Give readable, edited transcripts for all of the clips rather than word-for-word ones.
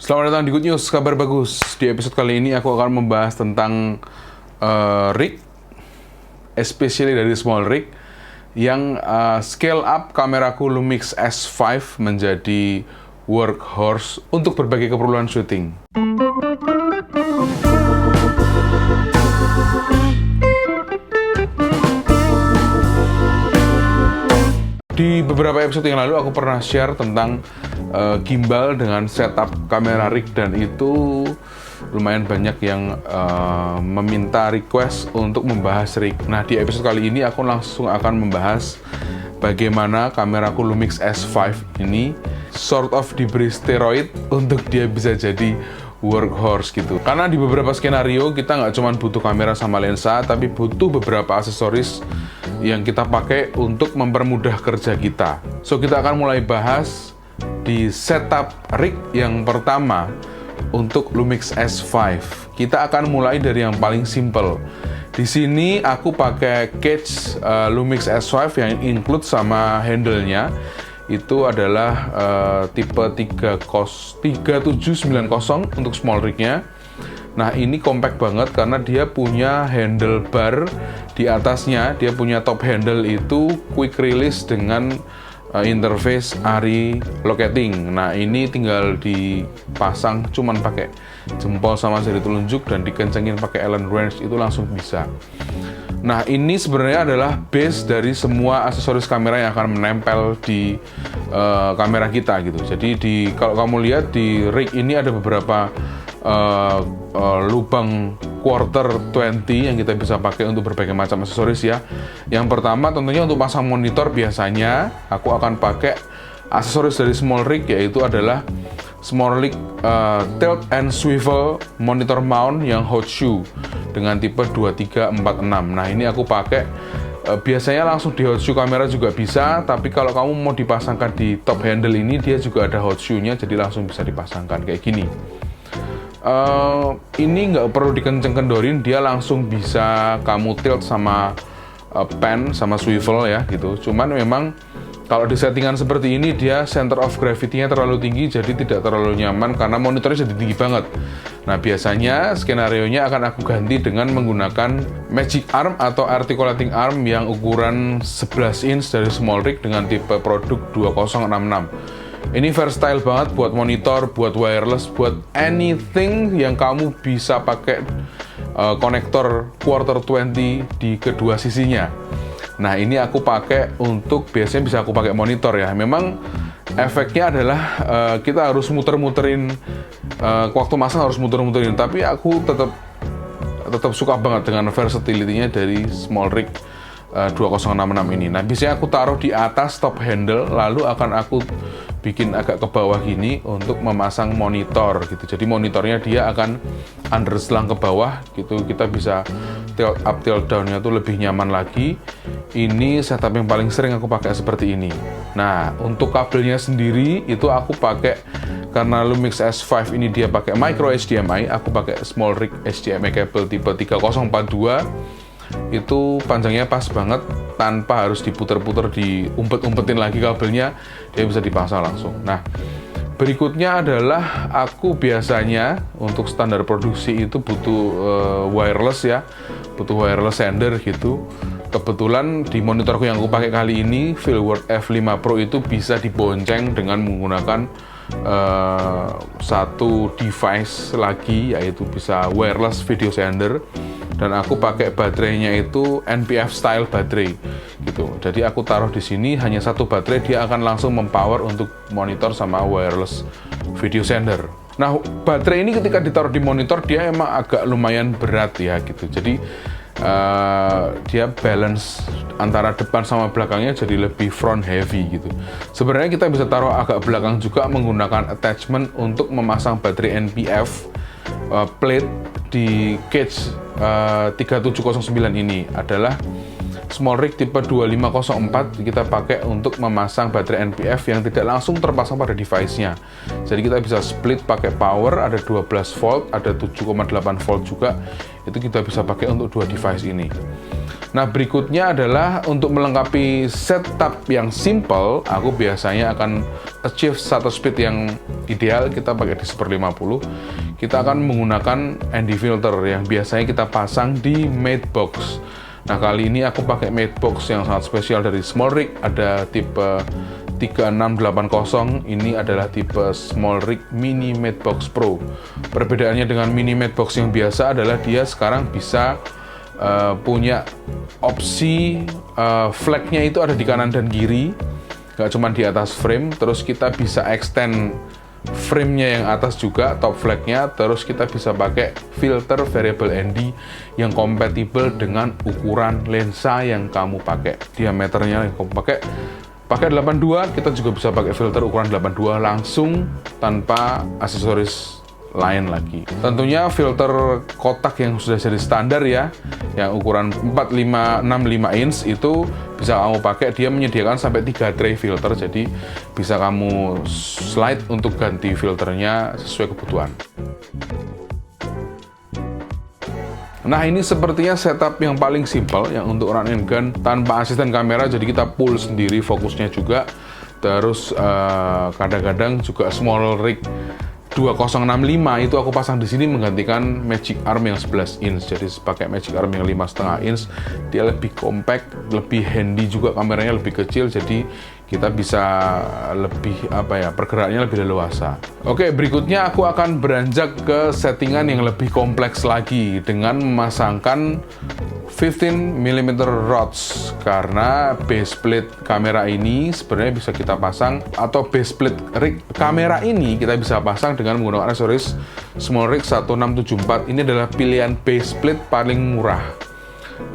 Selamat datang di Good News, kabar bagus. Di episode kali ini aku akan membahas tentang rig, especially dari small rig, yang scale up kameraku Lumix S5 menjadi workhorse untuk berbagai keperluan syuting. Di beberapa episode yang lalu aku pernah share tentang gimbal dengan setup kamera rig, dan itu lumayan banyak yang meminta request untuk membahas rig. Nah, di episode kali ini aku langsung akan membahas bagaimana kameraku Lumix S5 ini sort of diberi steroid untuk dia bisa jadi workhorse gitu. Karena di beberapa skenario kita nggak cuma butuh kamera sama lensa, tapi butuh beberapa aksesoris yang kita pakai untuk mempermudah kerja kita. So, kita akan mulai bahas di setup rig yang pertama untuk Lumix S5. Kita akan mulai dari yang paling simple. Di sini aku pakai cage Lumix S5 yang include sama handle-nya. Itu adalah tipe 3790 untuk small rig-nya. Nah, ini compact banget karena dia punya handlebar di atasnya. Dia punya top handle itu quick release dengan interface ARRI locating. Nah, ini tinggal dipasang cuman pakai jempol sama jari telunjuk dan dikencengin pakai Allen wrench, itu langsung bisa. Nah, ini sebenarnya adalah base dari semua aksesoris kamera yang akan menempel di kamera kita gitu. Jadi kalau kamu lihat di rig ini ada beberapa lubang quarter 20 yang kita bisa pakai untuk berbagai macam aksesoris ya. Yang pertama tentunya untuk pasang monitor, biasanya aku akan pakai aksesoris dari small rig, yaitu adalah small rig tilt and swivel monitor mount yang hot shoe dengan tipe 2346. Nah, ini aku pakai biasanya langsung di hot shoe kamera juga bisa, tapi kalau kamu mau dipasangkan di top handle ini, dia juga ada hot shoe-nya, jadi langsung bisa dipasangkan kayak gini. Ini nggak perlu dikenceng-kendorin, dia langsung bisa kamu tilt sama pan sama swivel ya gitu. Cuman memang kalau di settingan seperti ini, dia center of gravity-nya terlalu tinggi, jadi tidak terlalu nyaman karena monitornya jadi tinggi banget. Nah, biasanya skenario-nya akan aku ganti dengan menggunakan magic arm atau articulating arm yang ukuran 11 inch dari small rig dengan tipe produk 2066. Ini versatile banget buat monitor, buat wireless, buat anything yang kamu bisa pakai konektor quarter 20 di kedua sisinya. Nah, ini aku pakai untuk, biasanya bisa aku pakai monitor ya. Memang efeknya adalah kita harus muter-muterin, waktu masang harus muter-muterin, tapi aku tetap suka banget dengan versatility-nya dari small rig 2066 ini. Nah, biasanya aku taruh di atas top handle, lalu akan aku bikin agak ke bawah gini untuk memasang monitor gitu. Jadi monitornya dia akan underslang ke bawah gitu. Kita bisa tilt up tilt down-nya tuh lebih nyaman lagi. Ini setup yang paling sering aku pakai seperti ini. Nah, untuk kabelnya sendiri itu aku pakai, karena Lumix S5 ini dia pakai micro HDMI, aku pakai small rig HDMI cable tipe 3042. Itu panjangnya pas banget, tanpa harus diputer-puter, diumpet-umpetin lagi kabelnya, dia bisa dipasang langsung. Nah, berikutnya adalah aku biasanya untuk standar produksi itu butuh wireless ya, butuh wireless sender gitu. Kebetulan di monitorku yang aku pakai kali ini, Filward F5 Pro, itu bisa dibonceng dengan menggunakan satu device lagi, yaitu bisa wireless video sender. Dan aku pakai baterainya itu NPF style baterai gitu. Jadi aku taruh di sini hanya satu baterai, dia akan langsung mempower untuk monitor sama wireless video sender. Nah, baterai ini ketika ditaruh di monitor, dia emang agak lumayan berat ya gitu. Jadi dia balance antara depan sama belakangnya jadi lebih front heavy gitu. Sebenarnya kita bisa taruh agak belakang juga menggunakan attachment untuk memasang baterai NPF plate di cage 3709 ini. Adalah small rig tipe 2504 kita pakai untuk memasang baterai NPF yang tidak langsung terpasang pada device-nya. Jadi kita bisa split pakai power, ada 12 volt, ada 7,8 volt juga. Itu kita bisa pakai untuk dua device ini. Nah, berikutnya adalah untuk melengkapi setup yang simple, aku biasanya akan achieve shutter speed yang ideal, kita pakai di 1/50. Kita akan menggunakan ND filter yang biasanya kita pasang di mate box. Nah, kali ini aku pakai mate box yang sangat spesial dari Small Rig, ada tipe 3680, ini adalah tipe Small Rig Mini Mate Box Pro. Perbedaannya dengan Mini Mate Box yang biasa adalah dia sekarang bisa punya opsi flagnya itu ada di kanan dan kiri, nggak cuma di atas frame. Terus kita bisa extend frame-nya yang atas juga, top flagnya. Terus kita bisa pakai filter variable ND yang kompatibel dengan ukuran lensa yang kamu pakai, diameternya yang kamu pakai 82, kita juga bisa pakai filter ukuran 82 langsung tanpa aksesoris lain lagi. Tentunya filter kotak yang sudah jadi standar ya, yang ukuran 4565 inch itu bisa kamu pakai. Dia menyediakan sampai 3 tray filter, jadi bisa kamu slide untuk ganti filternya sesuai kebutuhan. Nah, ini sepertinya setup yang paling simple yang untuk run and gun tanpa asisten kamera, jadi kita pull sendiri fokusnya juga. Terus kadang-kadang juga small rig 2065 itu aku pasang di sini menggantikan Magic Arm yang 11 inch. Jadi pakai Magic Arm yang 5,5 inch, dia lebih compact, lebih handy juga, kameranya lebih kecil, jadi kita bisa lebih pergerakannya lebih leluasa. Oke, berikutnya aku akan beranjak ke settingan yang lebih kompleks lagi dengan memasangkan 15mm rods, karena base plate kamera ini sebenarnya bisa kita pasang, atau base plate rig kamera ini kita bisa pasang dengan menggunakan aksesoris Small Rig 1674. Ini adalah pilihan base plate paling murah.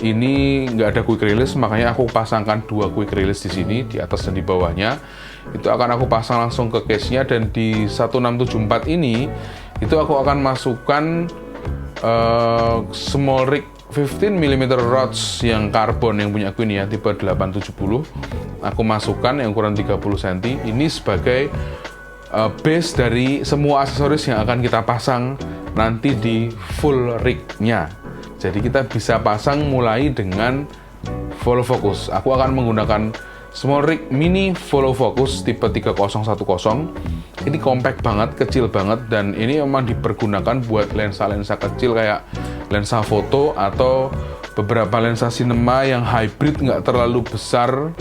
Ini nggak ada quick release, makanya aku pasangkan 2 quick release di sini, di atas dan di bawahnya. Itu akan aku pasang langsung ke case-nya, dan di 1674 ini itu aku akan masukkan Small Rig 15mm rods yang karbon yang punya aku ini ya, tipe 870. Aku masukkan yang ukuran 30 cm ini sebagai base dari semua aksesoris yang akan kita pasang nanti di full rig-nya. Jadi kita bisa pasang mulai dengan follow focus. Aku akan menggunakan Small Rig Mini Follow Focus tipe 3010. Ini compact banget, kecil banget, dan ini memang dipergunakan buat lensa-lensa kecil kayak lensa foto atau beberapa lensa cinema yang hybrid, nggak terlalu besar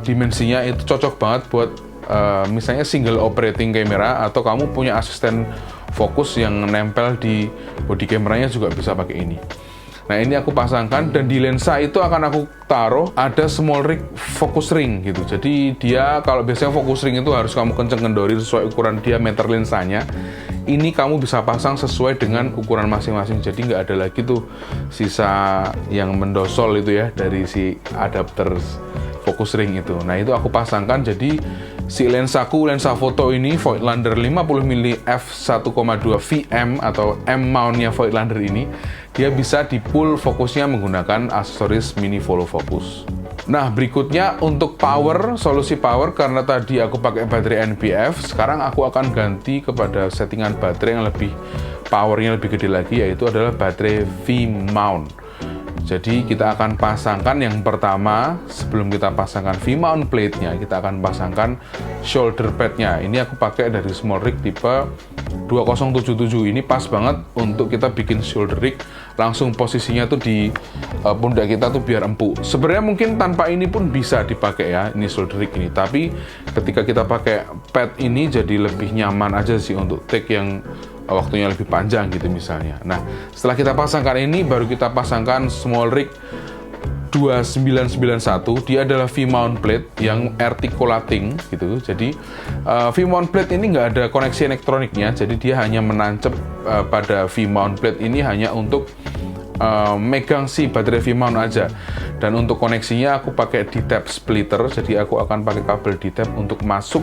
dimensinya. Itu cocok banget buat misalnya single operating camera, atau kamu punya asisten fokus yang nempel di body kameranya juga bisa pakai ini. Nah, ini aku pasangkan, dan di lensa itu akan aku taruh ada Small Rig focus ring gitu. Jadi dia, kalau biasanya focus ring itu harus kamu kenceng kendorin sesuai ukuran diameter lensanya. Ini kamu bisa pasang sesuai dengan ukuran masing-masing. Jadi nggak ada lagi tuh sisa yang mendosol itu ya dari si adapter focus ring itu. Nah, itu aku pasangkan. Jadi si lensaku, lensa foto ini Voigtlander 50mm f1,2 VM atau M mount-nya Voigtlander ini, dia bisa di pull fokusnya menggunakan aksesoris mini follow focus. Nah, berikutnya untuk power, solusi power, karena tadi aku pakai baterai NPF, sekarang aku akan ganti kepada settingan baterai yang lebih powernya lebih gede lagi, yaitu adalah baterai V-mount. Jadi kita akan pasangkan yang pertama, sebelum kita pasangkan V-mount plate-nya, kita akan pasangkan shoulder pad-nya. Ini aku pakai dari Small Rig tipe 2077. Ini pas banget untuk kita bikin shoulder rig, langsung posisinya tuh di pundak kita tuh biar empuk. Sebenarnya mungkin tanpa ini pun bisa dipakai ya, ini shoulder rig ini. Tapi ketika kita pakai pad ini jadi lebih nyaman aja sih untuk take yang waktunya lebih panjang gitu misalnya. Nah, setelah kita pasangkan ini, baru kita pasangkan Small Rig 2991. Dia adalah V-mount plate yang articulating gitu. Jadi V-mount plate ini nggak ada koneksi elektroniknya, jadi dia hanya menancap pada V-mount plate ini hanya untuk megang si baterai V-mount aja. Dan untuk koneksinya aku pakai D-tap splitter, jadi aku akan pakai kabel D-tap untuk masuk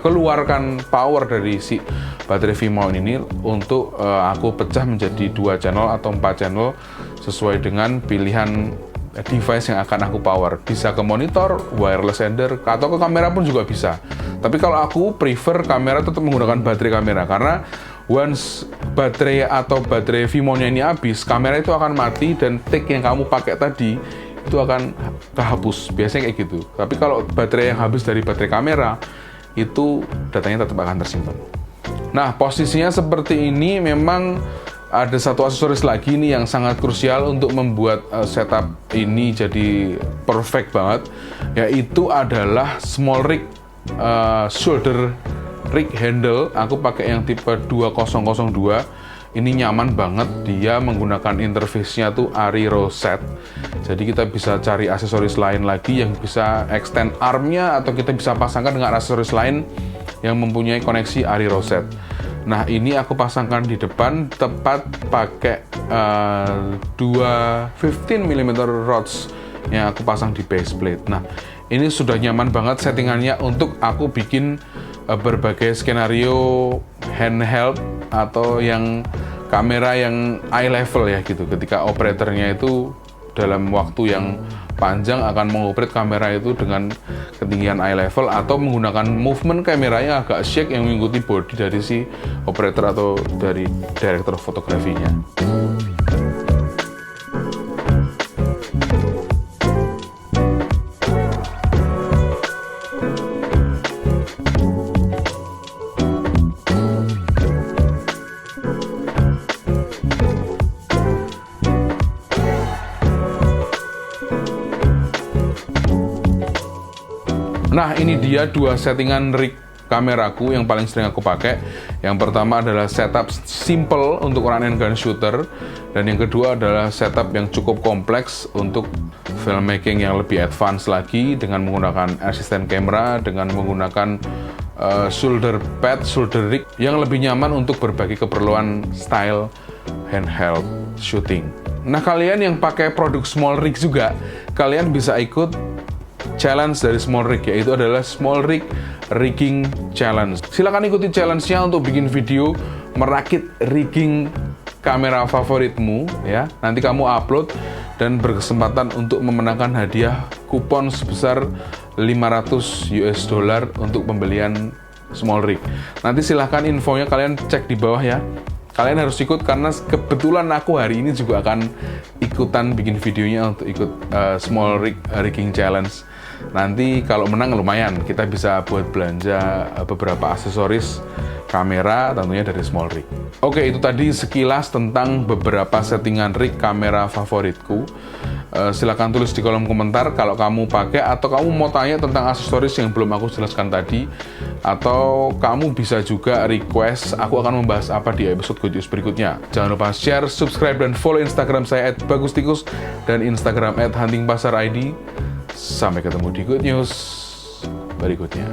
keluarkan power dari si baterai V-mount ini untuk aku pecah menjadi 2 channel atau 4 channel sesuai dengan pilihan device yang akan aku power. Bisa ke monitor, wireless sender, atau ke kamera pun juga bisa. Tapi kalau aku prefer kamera, tetap menggunakan baterai kamera, karena once baterai atau baterai Vimon-nya ini habis, kamera itu akan mati dan take yang kamu pakai tadi itu akan kehapus. Biasanya kayak gitu. Tapi kalau baterai yang habis dari baterai kamera, itu datanya tetap akan tersimpan. Nah, posisinya seperti ini. Memang ada satu aksesoris lagi nih yang sangat krusial untuk membuat setup ini jadi perfect banget, yaitu adalah small rig shoulder rig handle. Aku pakai yang tipe 2002. Ini nyaman banget, dia menggunakan interface-nya tuh ARRI Rosette. Jadi kita bisa cari aksesoris lain lagi yang bisa extend arm-nya, atau kita bisa pasangkan dengan aksesoris lain yang mempunyai koneksi ARRI Rosette. Nah, ini aku pasangkan di depan, tepat pakai 2 15 mm rods yang aku pasang di base plate. Nah, ini sudah nyaman banget settingannya untuk aku bikin berbagai skenario handheld atau yang kamera yang eye level ya gitu. Ketika operatornya itu dalam waktu yang panjang akan mengoperate kamera itu dengan ketinggian eye level, atau menggunakan movement kameranya agak shake yang mengikuti body dari si operator atau dari director fotografinya. Nah, ini dia dua settingan rig kameraku yang paling sering aku pakai. Yang pertama adalah setup simple untuk run and gun shooter, dan yang kedua adalah setup yang cukup kompleks untuk filmmaking yang lebih advance lagi, dengan menggunakan assistant camera, dengan menggunakan shoulder pad, shoulder rig yang lebih nyaman untuk berbagai keperluan style handheld shooting. Nah, kalian yang pakai produk small rig juga, kalian bisa ikut challenge dari small rig, yaitu adalah small rig rigging challenge. Silahkan ikuti challenge-nya untuk bikin video merakit rigging kamera favoritmu ya. Nanti kamu upload dan berkesempatan untuk memenangkan hadiah kupon sebesar $500 untuk pembelian small rig. Nanti silahkan infonya kalian cek di bawah ya. Kalian harus ikut karena kebetulan aku hari ini juga akan ikutan bikin videonya untuk ikut small rig rigging challenge. Nanti kalau menang lumayan, kita bisa buat belanja beberapa aksesoris kamera tentunya dari small rig. Oke, itu tadi sekilas tentang beberapa settingan rig kamera favoritku. Silahkan tulis di kolom komentar kalau kamu pakai, atau kamu mau tanya tentang aksesoris yang belum aku jelaskan tadi, atau kamu bisa juga request aku akan membahas apa di episode Good News berikutnya. Jangan lupa share, subscribe, dan follow Instagram saya @bagustikus dan Instagram @huntingpasarid. Sampai ketemu di Good News berikutnya.